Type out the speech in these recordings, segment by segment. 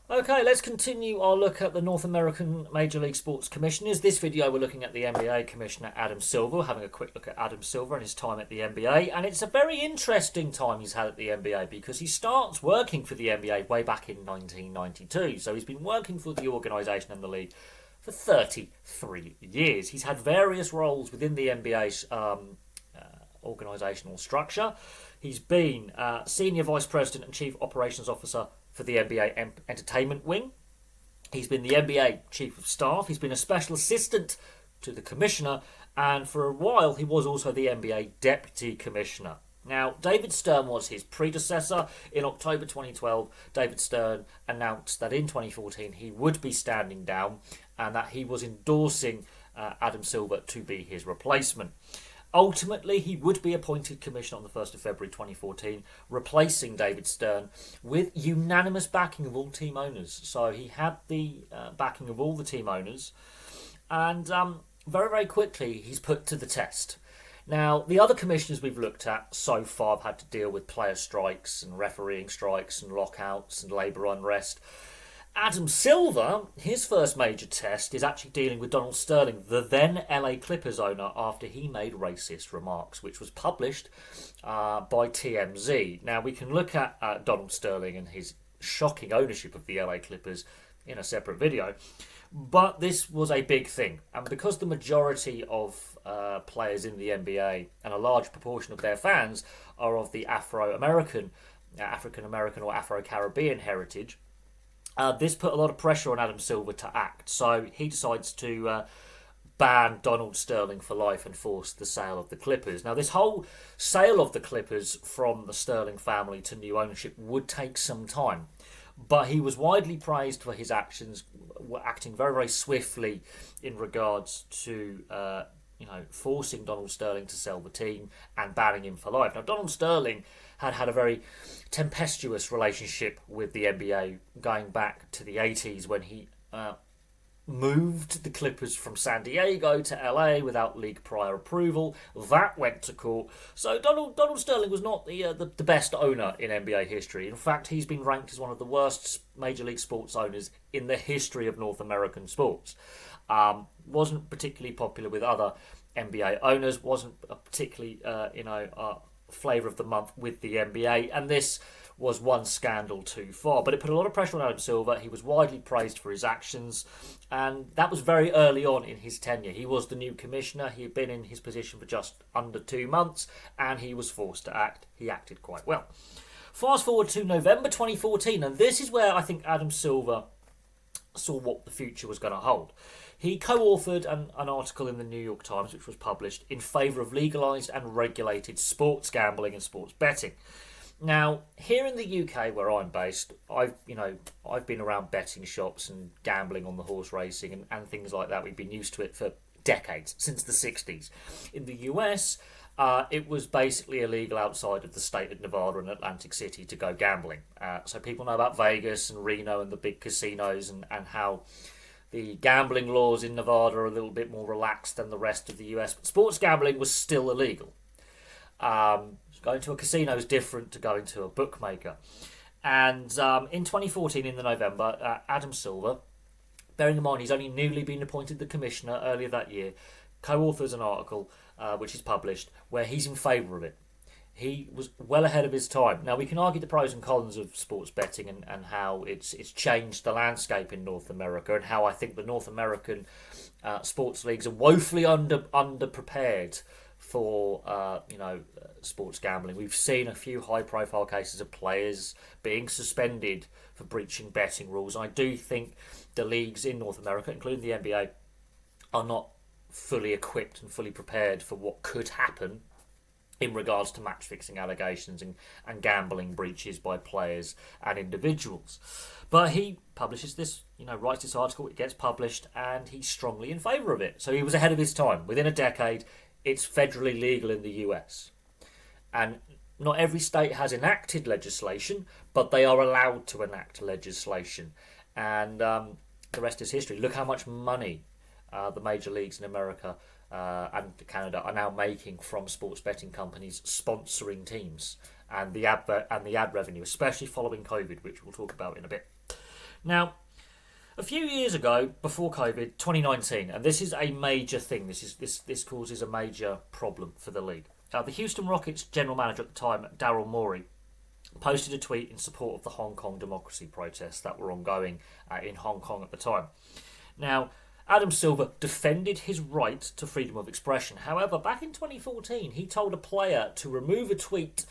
Okay, let's continue our look at the North American Major League Sports Commissioners. This video, we're looking at the NBA Commissioner Adam Silver, having a quick look at Adam Silver and his time at the NBA. And it's a very interesting time he's had at the NBA because he starts working for the NBA way back in 1992. So he's been working for the organisation and the league for 33 years. He's had various roles within the NBA's organisational structure. He's been Senior Vice President and Chief Operations Officer for the NBA Entertainment Wing. He's been the NBA Chief of Staff. He's been a Special Assistant to the Commissioner. And for a while, he was also the NBA Deputy Commissioner. Now, David Stern was his predecessor. In October 2012, David Stern announced that in 2014 he would be standing down and that he was endorsing Adam Silver to be his replacement. Ultimately, he would be appointed commissioner on the 1st of February 2014, replacing David Stern with unanimous backing of all team owners. So he had the backing of all the team owners, and very, very quickly he's put to the test. Now, the other commissioners we've looked at so far have had to deal with player strikes and refereeing strikes and lockouts and labour unrest. Adam Silver, his first major test is actually dealing with Donald Sterling, the then LA Clippers owner, after he made racist remarks, which was published by TMZ. Now, we can look at Donald Sterling and his shocking ownership of the LA Clippers in a separate video, but this was a big thing. And because the majority of players in the NBA and a large proportion of their fans are of the Afro-American, African-American or Afro-Caribbean heritage, this put a lot of pressure on Adam Silver to act, so he decides to ban Donald Sterling for life and force the sale of the Clippers. Now, this whole sale of the Clippers from the Sterling family to new ownership would take some time, but he was widely praised for his actions, acting very, very swiftly in regards to forcing Donald Sterling to sell the team and banning him for life. Now, Donald Sterling had a very tempestuous relationship with the NBA going back to the 80s when he moved the Clippers from San Diego to LA without league prior approval. That went to court. So Donald Sterling was not the best owner in NBA history. In fact, he's been ranked as one of the worst Major League Sports owners in the history of North American sports. Wasn't particularly popular with other NBA owners. Wasn't a particularly flavour of the month with the NBA, and this was one scandal too far. But it put a lot of pressure on Adam Silver. He was widely praised for his actions, and that was very early on in his tenure. He was the new commissioner. He had been in his position for just under 2 months, and he was forced to act. He acted quite well. Fast forward to November 2014, and this is where I think Adam Silver saw what the future was going to hold. He co-authored an article in the New York Times, which was published in favour of legalised and regulated sports gambling and sports betting. Now, here in the UK, where I'm based, I've been around betting shops and gambling on the horse racing and things like that. We've been used to it for decades, since the 60s. In the US, it was basically illegal outside of the state of Nevada and Atlantic City to go gambling. So people know about Vegas and Reno and the big casinos and how the gambling laws in Nevada are a little bit more relaxed than the rest of the US. But sports gambling was still illegal. Going to a casino is different to going to a bookmaker. And in 2014, in the November, Adam Silver, bearing in mind he's only newly been appointed the commissioner earlier that year, co-authors an article which is published where he's in favour of it. He was well ahead of his time. Now, we can argue the pros and cons of sports betting and how it's changed the landscape in North America, and how I think the North American sports leagues are woefully underprepared for sports gambling. We've seen a few high-profile cases of players being suspended for breaching betting rules. I do think the leagues in North America, including the NBA, are not fully equipped and fully prepared for what could happen in regards to match fixing allegations and gambling breaches by players and individuals. But he publishes this, writes this article, it gets published, and he's strongly in favour of it. So he was ahead of his time. Within a decade, it's federally legal in the US. And not every state has enacted legislation, but they are allowed to enact legislation. And the rest is history. Look how much money the major leagues in America and Canada are now making from sports betting companies sponsoring teams, and the ad revenue, especially following COVID, which we'll talk about in a bit. Now, a few years ago, before COVID, 2019, and this is a major thing. This causes a major problem for the league. The Houston Rockets general manager at the time, Daryl Morey, posted a tweet in support of the Hong Kong democracy protests that were ongoing in Hong Kong at the time. Now, Adam Silver defended his right to freedom of expression. However, back in 2014, he told a player to remove a tweet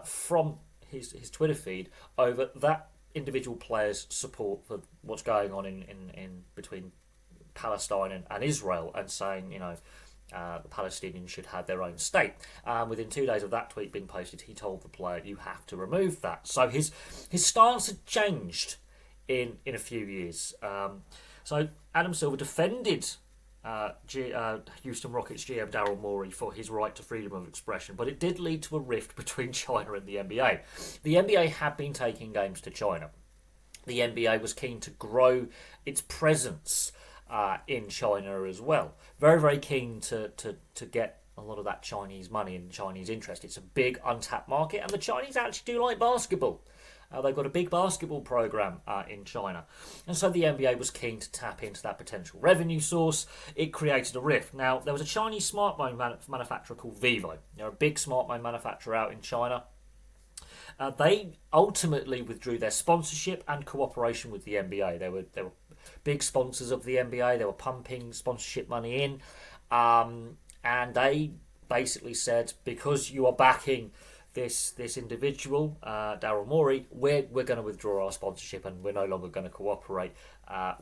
from his Twitter feed over that individual player's support for what's going on in between Palestine and Israel, and saying, the Palestinians should have their own state. Within 2 days of that tweet being posted, he told the player, you have to remove that. So his stance had changed in a few years. So Adam Silver defended Houston Rockets GM Daryl Morey for his right to freedom of expression, but it did lead to a rift between China and the NBA. The NBA had been taking games to China. The NBA was keen to grow its presence in China as well. Very, very keen to get a lot of that Chinese money and Chinese interest. It's a big untapped market, and the Chinese actually do like basketball. They've got a big basketball program in China. And so the NBA was keen to tap into that potential revenue source. It created a rift. Now, there was a Chinese smartphone manufacturer called Vivo. They're a big smartphone manufacturer out in China. They ultimately withdrew their sponsorship and cooperation with the NBA. They were big sponsors of the NBA. They were pumping sponsorship money in. And they basically said, because you are backing this individual, Daryl Morey, we're going to withdraw our sponsorship, and we're no longer going to cooperate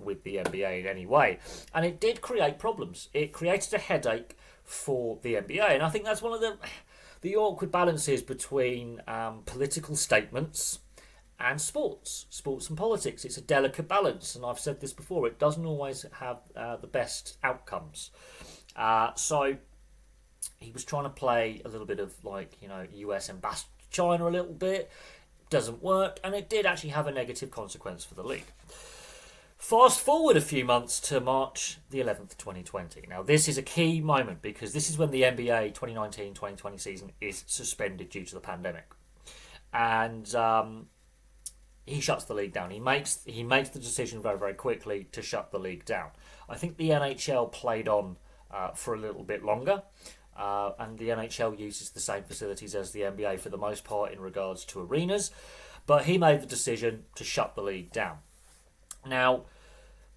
with the NBA in any way. And it did create problems. It created a headache for the NBA, and I think that's one of the awkward balances between political statements and sports and politics. It's a delicate balance, and I've said this before, it doesn't always have the best outcomes. So he was trying to play a little bit of US ambassador to China a little bit. Doesn't work, and it did actually have a negative consequence for the league. Fast forward a few months to March the 11th, 2020. Now, this is a key moment because this is when the NBA 2019-2020 season is suspended due to the pandemic. And he shuts the league down. He makes the decision very, very quickly to shut the league down. I think the NHL played on for a little bit longer. And the NHL uses the same facilities as the NBA for the most part in regards to arenas. But he made the decision to shut the league down. Now,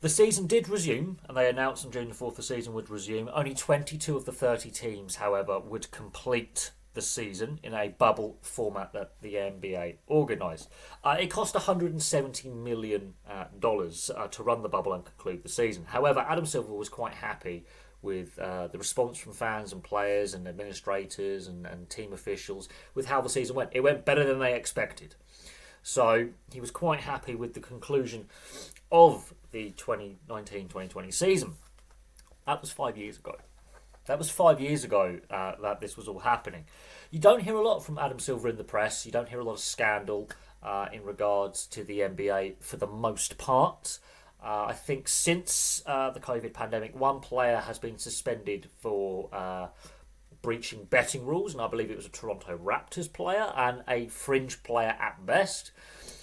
the season did resume, and they announced on June the 4th the season would resume. Only 22 of the 30 teams, however, would complete the season in a bubble format that the NBA organised. It cost $170 million to run the bubble and conclude the season. However, Adam Silver was quite happy with the response from fans and players and administrators and team officials with how the season went. It went better than they expected. So he was quite happy with the conclusion of the 2019-2020 season. That was 5 years ago. That this was all happening. You don't hear a lot from Adam Silver in the press. You don't hear a lot of scandal in regards to the NBA for the most part. I think since the COVID pandemic, one player has been suspended for breaching betting rules, and I believe it was a Toronto Raptors player and a fringe player at best.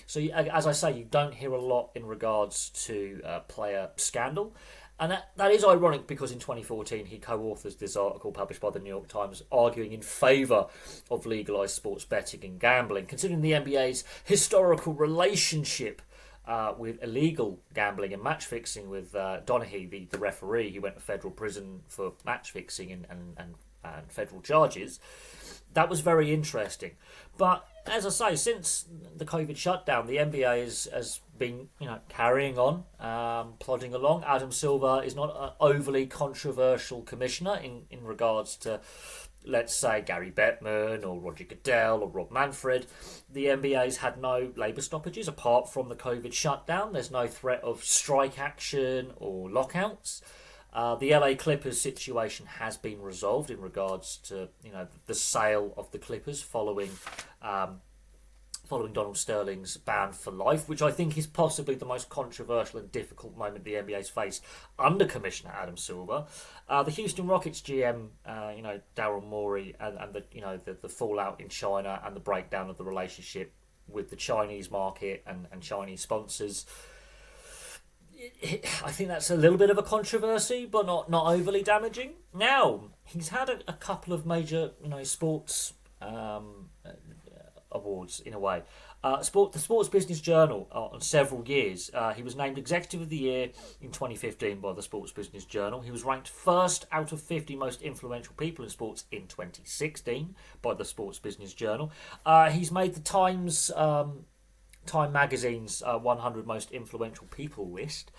So, as I say, you don't hear a lot in regards to player scandal. And that is ironic because in 2014 he co-authored this article published by the New York Times arguing in favour of legalised sports betting and gambling, considering the NBA's historical relationship with illegal gambling and match fixing with Donaghy, the referee, who went to federal prison for match fixing and federal charges. That was very interesting. But as I say, since the COVID shutdown, the NBA has been carrying on, plodding along. Adam Silver is not an overly controversial commissioner in regards to, let's say, Gary Bettman or Roger Goodell or Rob Manfred. The NBA's had no labour stoppages apart from the COVID shutdown. There's no threat of strike action or lockouts. The LA Clippers situation has been resolved in regards to the sale of the Clippers following Donald Sterling's ban for life, which I think is possibly the most controversial and difficult moment the NBA's faced under Commissioner Adam Silver. The Houston Rockets GM, Daryl Morey, and the fallout in China and the breakdown of the relationship with the Chinese market and Chinese sponsors. I think that's a little bit of a controversy, but not overly damaging. Now he's had a couple of major, sports awards in a way. The Sports Business Journal on several years. He was named Executive of the Year in 2015 by the Sports Business Journal. He was ranked first out of 50 most influential people in sports in 2016 by the Sports Business Journal. He's made the Time Magazine's 100 most influential people list.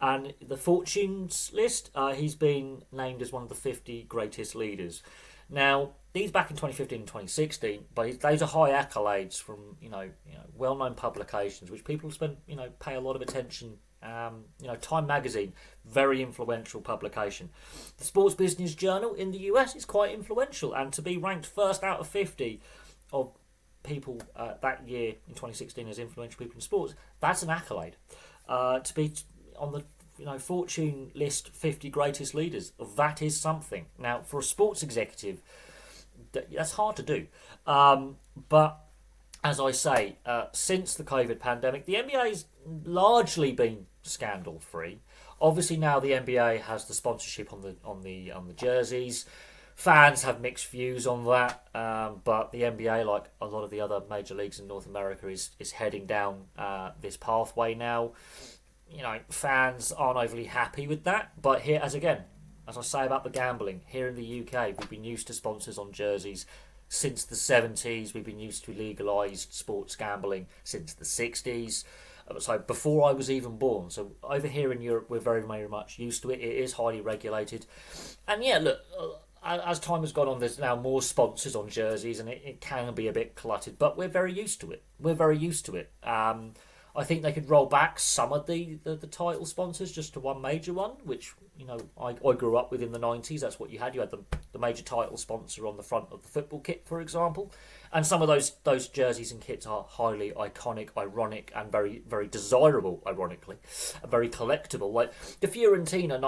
And the Fortune's list, he's been named as one of the 50 greatest leaders. Now, these back in 2015 and 2016, but those are high accolades from well-known publications, which people pay a lot of attention. Time Magazine, very influential publication. The Sports Business Journal in the US is quite influential, and to be ranked first out of 50 of people that year in 2016 as influential people in sports, that's an accolade. To be on the Fortune list 50 greatest leaders, that is something. Now, for a sports executive, that's hard to do. But as I say, since the COVID pandemic, the NBA's largely been scandal free. Obviously, now the NBA has the sponsorship on the jerseys. Fans have mixed views on that, but the NBA, like a lot of the other major leagues in North America, is heading down this pathway now. Fans aren't overly happy with that, but here, as I say about the gambling, here in the UK, we've been used to sponsors on jerseys since the 70s. We've been used to legalised sports gambling since the 60s. So before I was even born. So over here in Europe, we're very, very much used to it. It is highly regulated. And yeah, look, as time has gone on, there's now more sponsors on jerseys, and it can be a bit cluttered, but we're very used to it. I think they could roll back some of the title sponsors just to one major one, which I grew up with in the 90s. That's what you had. You had the major title sponsor on the front of the football kit, for example. And some of those jerseys and kits are highly iconic, ironic, and very, very desirable, ironically. Very collectible. Like the Fiorentina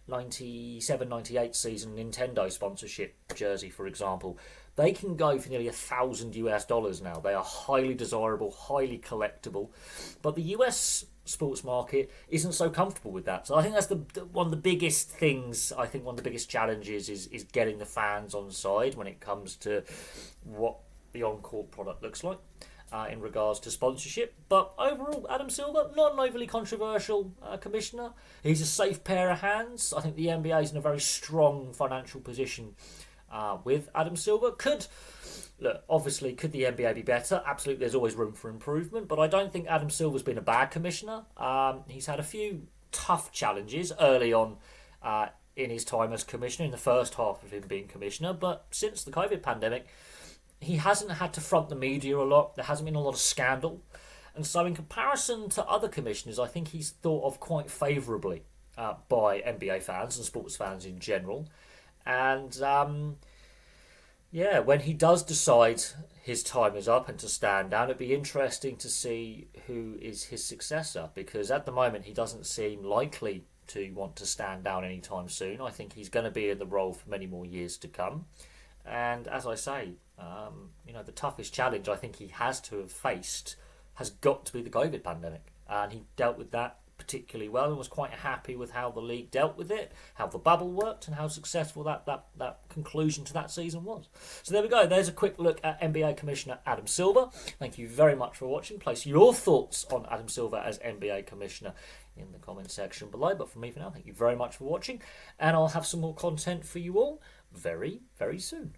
1997-98 season Nintendo sponsorship jersey, for example. They can go for nearly $1,000 now. They are highly desirable, highly collectible. But the US sports market isn't so comfortable with that. So I think that's one of the biggest things. I think one of the biggest challenges is getting the fans on side when it comes to what the on-court product looks like in regards to sponsorship. But overall, Adam Silver, not an overly controversial commissioner. He's a safe pair of hands. I think the NBA is in a very strong financial position with Adam Silver. Could the NBA be better? Absolutely, there's always room for improvement, but I don't think Adam Silver's been a bad commissioner. He's had a few tough challenges early on in his time as commissioner, in the first half of him being commissioner, but since the COVID pandemic, he hasn't had to front the media a lot. There hasn't been a lot of scandal, and so in comparison to other commissioners, I think he's thought of quite favourably by NBA fans and sports fans in general. And when he does decide his time is up and to stand down, it'd be interesting to see who is his successor, because at the moment he doesn't seem likely to want to stand down anytime soon. I think he's going to be in the role for many more years to come. And as I say, the toughest challenge I think he has to have faced has got to be the COVID pandemic, and he dealt with that particularly well and was quite happy with how the league dealt with it, how the bubble worked, and how successful that conclusion to that season was. So there we go. There's a quick look at NBA Commissioner Adam Silver. Thank you very much for watching. Place your thoughts on Adam Silver as NBA Commissioner in the comment section below. But from me for now, thank you very much for watching, and I'll have some more content for you all very, very soon.